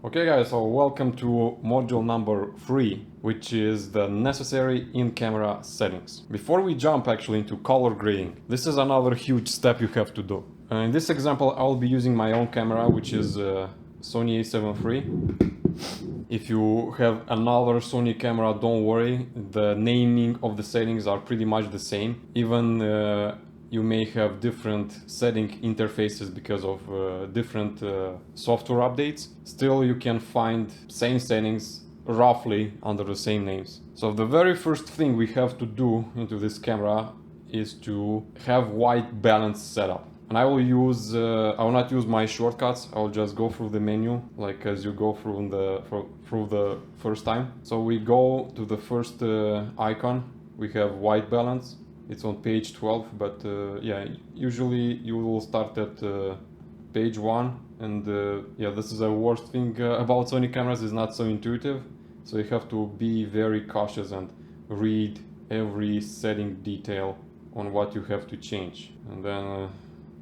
Okay guys, so welcome to module number 3, which is the necessary in-camera settings. Before we jump actually into color grading, this is another huge step you have to do. In this example I'll be using my own camera, which is Sony A7 III. If you have another Sony camera, don't worry, the naming of the settings are pretty much the same. Even you may have different setting interfaces because of different software updates. Still, you can find same settings roughly under the same names. So the very first thing we have to do into this camera is to have white balance set up. And I will not use my shortcuts. I'll just go through the menu like as you go through the first time. So we go to the first icon. We have white balance. It's on page 12, but yeah, usually you will start at page 1, and yeah, this is the worst thing about Sony cameras, is not so intuitive, so you have to be very cautious and read every setting detail on what you have to change. And then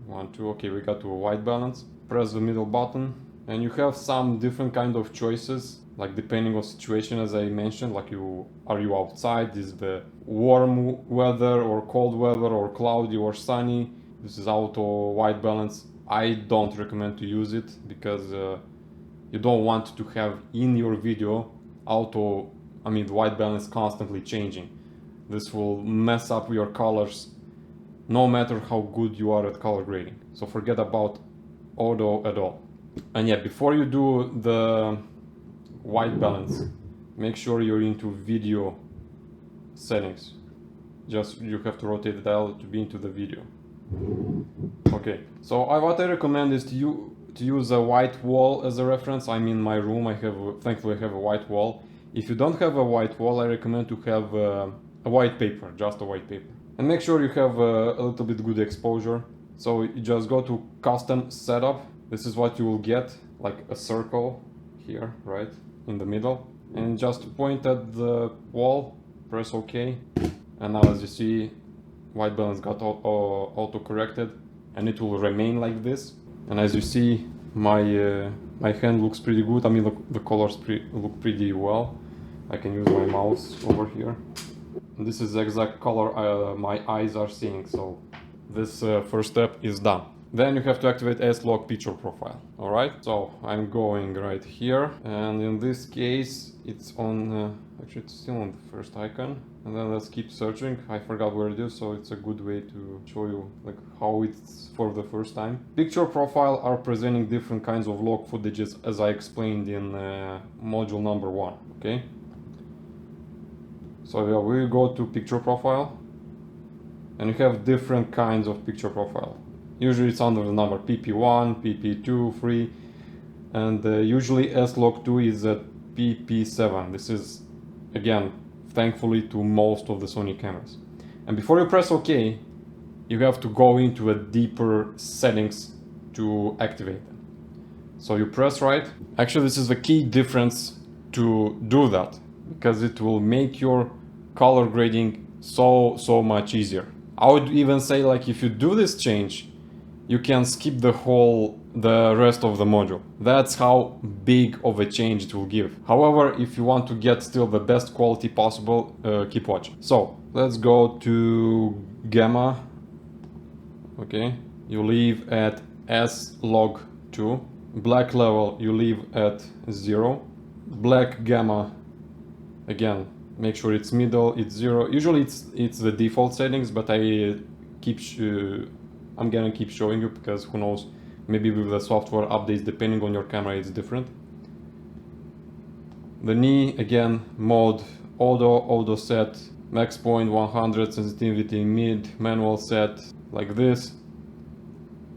1, 2, okay, we got to a white balance. Press the middle button, and you have some different kind of choices, like depending on situation, as I mentioned, like are you outside, is the warm weather or cold weather or cloudy or sunny. This is auto white balance. I don't recommend to use it because you don't want to have in your video the white balance constantly changing. This will mess up your colors no matter how good you are at color grading. So forget about auto at all. And yeah, before you do the white balance, make sure you're into video settings. Just you have to rotate the dial to be into the video. Okay, so what I recommend is to use a white wall as a reference. I'm in my room. Thankfully I have a white wall. If you don't have a white wall, I recommend to have a white paper, just a white paper. And make sure you have a little bit good exposure. So you just go to custom setup. This is what you will get, like a circle here, right in the middle, and just point at the wall, press OK, and now as you see, white balance got auto corrected, and it will remain like this. And as you see, my hand looks pretty good. I mean, the colors look pretty well. I can use my mouse over here. And this is the exact color my eyes are seeing, so this first step is done. Then you have to activate S-Log picture profile. Alright, so I'm going right here, and in this case it's on, actually it's still on the first icon. And then let's keep searching. I forgot where it is, so it's a good way to show you like how it's for the first time. Picture profile are presenting different kinds of log footages, as I explained in module number 1, okay? So yeah, we go to picture profile, and you have different kinds of picture profile. Usually it's under the number PP1, PP2, 3, and usually S-Log2 is at PP7. This is, again, thankfully to most of the Sony cameras. And before you press OK, you have to go into a deeper settings to activate them. So you press right. Actually, this is the key difference to do that, because it will make your color grading so much easier. I would even say, like, if you do this change, you can skip the rest of the module. That's how big of a change it will give. However, if you want to get still the best quality possible, keep watching. So let's go to gamma. Okay, you leave at S-Log2. Black level you leave at 0. Black gamma, again, make sure it's middle, it's 0. Usually it's the default settings, but I'm gonna keep showing you because who knows, maybe with the software updates, depending on your camera, it's different. The knee, again, mode auto set, max point 100, sensitivity mid, manual set, like this.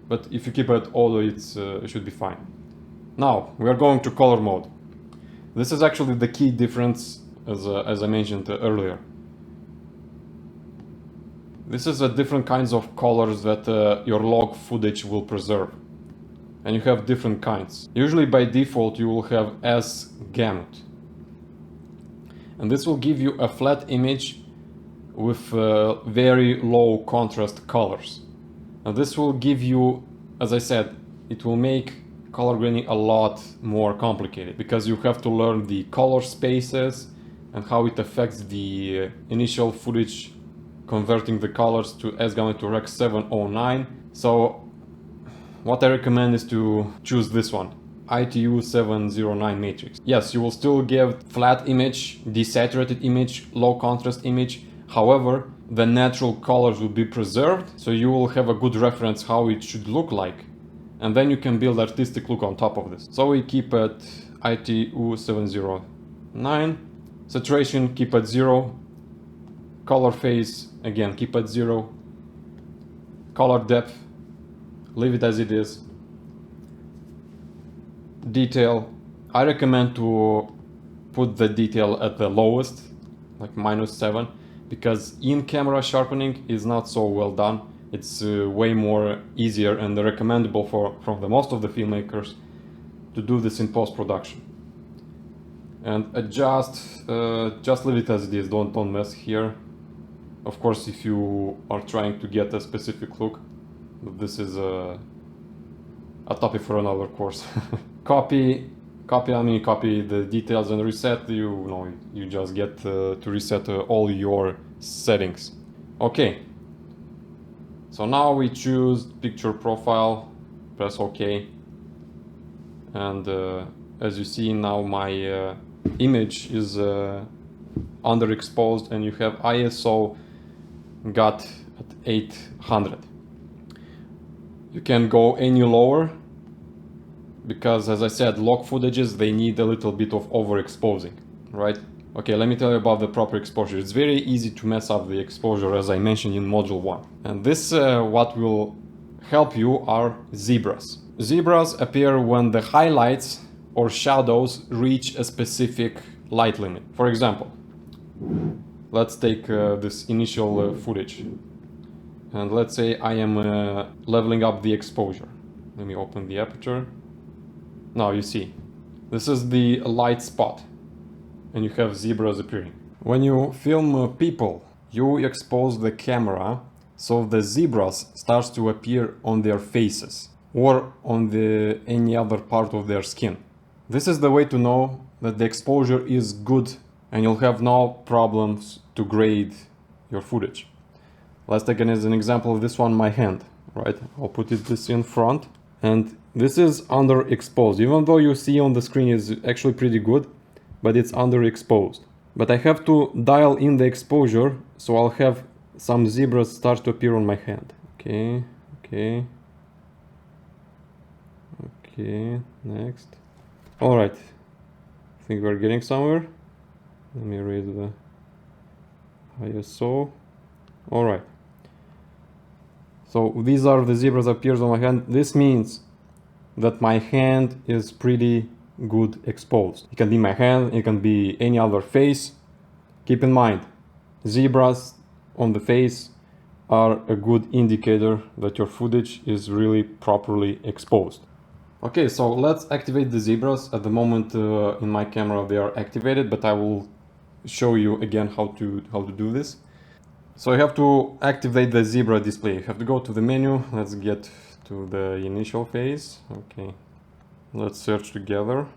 But if you keep it auto, it should be fine. Now we are going to color mode. This is actually the key difference, as I mentioned earlier. This is the different kinds of colors that your log footage will preserve. And you have different kinds. Usually by default you will have S-Gamut. And this will give you a flat image with very low contrast colors. And this will give you, as I said, it will make color grading a lot more complicated because you have to learn the color spaces and how it affects the initial footage, converting the colors to sGAMA to Rec 709. So what I recommend is to choose this one, ITU 709 matrix. Yes, you will still get flat image, desaturated image, low contrast image. However, the natural colors will be preserved, so you will have a good reference how it should look like. And then you can build artistic look on top of this. So we keep at ITU 709. Saturation, keep at 0. Color phase, again, keep at 0. Color depth, leave it as it is. Detail, I recommend to put the detail at the lowest, like -7, because in-camera sharpening is not so well done. It's way more easier and recommendable from the most of the filmmakers to do this in post-production. And adjust, just leave it as it is, don't mess here. Of course, if you are trying to get a specific look, but this is a topic for another course. Copy the details and reset. You just get to reset all your settings. Okay. So now we choose picture profile, press OK, and as you see now my image is underexposed, and you have ISO got at 800. You can go any lower because, as I said, log footages, they need a little bit of overexposing, right? Okay, let me tell you about the proper exposure. It's very easy to mess up the exposure, as I mentioned in module 1. And this, what will help you are zebras. Zebras appear when the highlights or shadows reach a specific light limit. For example, let's take this initial footage. And let's say I am leveling up the exposure. Let me open the aperture. Now you see, this is the light spot. And you have zebras appearing. When you film people, you expose the camera so the zebras starts to appear on their faces or on any other part of their skin. This is the way to know that the exposure is good and you'll have no problems to grade your footage. Let's take as an example of this one, my hand, right? I'll put this in front, and this is underexposed. Even though you see on the screen is actually pretty good, but it's underexposed. But I have to dial in the exposure, so I'll have some zebras start to appear on my hand. Okay, next. All right, I think we're getting somewhere. Let me raise the ISO. All right. So these are the zebras appears on my hand. This means that my hand is pretty good exposed. It can be my hand, it can be any other face. Keep in mind, zebras on the face are a good indicator that your footage is really properly exposed. Okay, so let's activate the zebras. At the moment in my camera they are activated, but I will show you again how to do this. So you have to activate the zebra display. You have to go to the menu. Let's get to the initial phase. Okay, let's search together.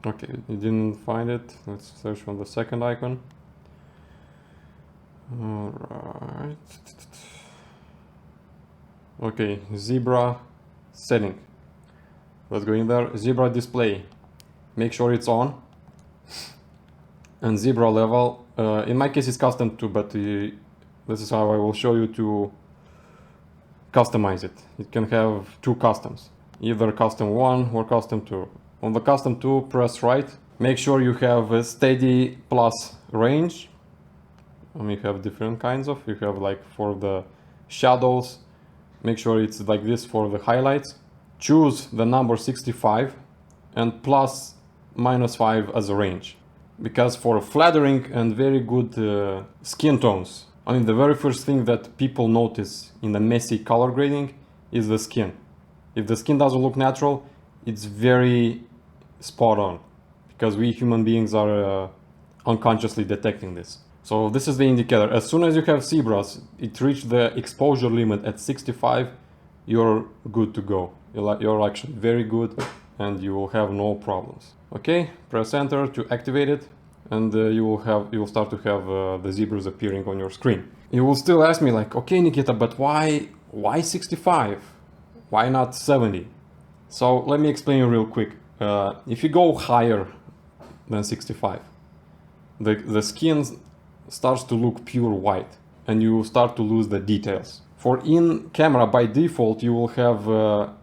Okay, you didn't find it. Let's search on the second icon. Alright. Okay, zebra setting. Let's go in there. Zebra display. Make sure it's on. And zebra level. In my case it's custom 2, but this is how I will show you to customize it. It can have 2 customs. Either custom 1 or custom 2. On the custom 2, press right. Make sure you have a steady plus range. And you have different kinds of. You have like for the shadows. Make sure it's like this for the highlights. Choose the number 65 and plus -5 as a range. Because for flattering and very good skin tones, I mean the very first thing that people notice in the messy color grading is the skin. If the skin doesn't look natural, it's very spot on, because we human beings are unconsciously detecting this. So this is the indicator. As soon as you have zebras, it reached the exposure limit at 65, you're good to go. You're actually very good, and you will have no problems. Okay, press enter to activate it, and you will start to have the zebras appearing on your screen. You will still ask me like, okay, Nikita, but why 65? Why not 70? So let me explain you real quick. If you go higher than 65, the skin starts to look pure white, and you start to lose the details. For in camera, by default, you will have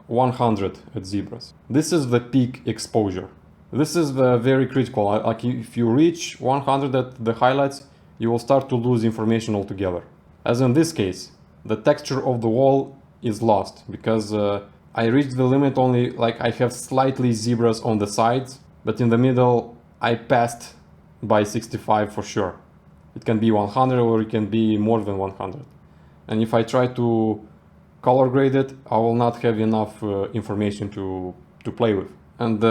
100 at zebras. This is the peak exposure. This is the very critical. Like if you reach 100 at the highlights, you will start to lose information altogether. As in this case, the texture of the wall is lost because I reached the limit only, like I have slightly zebras on the sides, but in the middle I passed by 65 for sure. It can be 100 or it can be more than 100. And if I try to color grade it, I will not have enough information to play with. And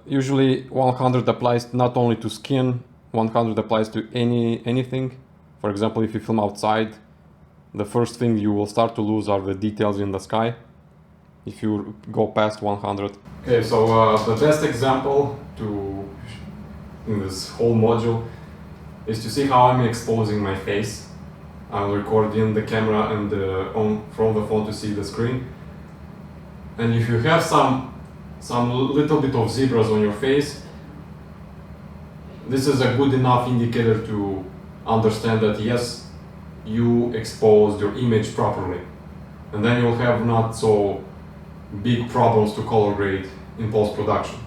usually 100 applies not only to skin, 100 applies to anything. For example, if you film outside, the first thing you will start to lose are the details in the sky if you go past 100. Okay, so the best example in this whole module is to see how I'm exposing my face. I'll record in the camera and from the phone to see the screen. And if you have some little bit of zebras on your face, this is a good enough indicator to understand that yes, you exposed your image properly. And then you'll have not so big problems to color grade in post-production.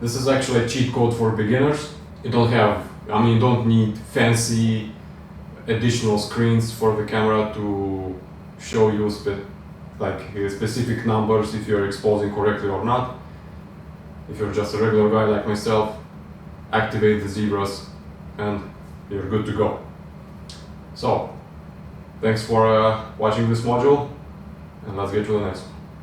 This is actually a cheat code for beginners. You don't need fancy additional screens for the camera to show you specific numbers if you're exposing correctly or not. If you're just a regular guy like myself, activate the zebras and you're good to go. So, thanks for watching this module, and let's get to the next one.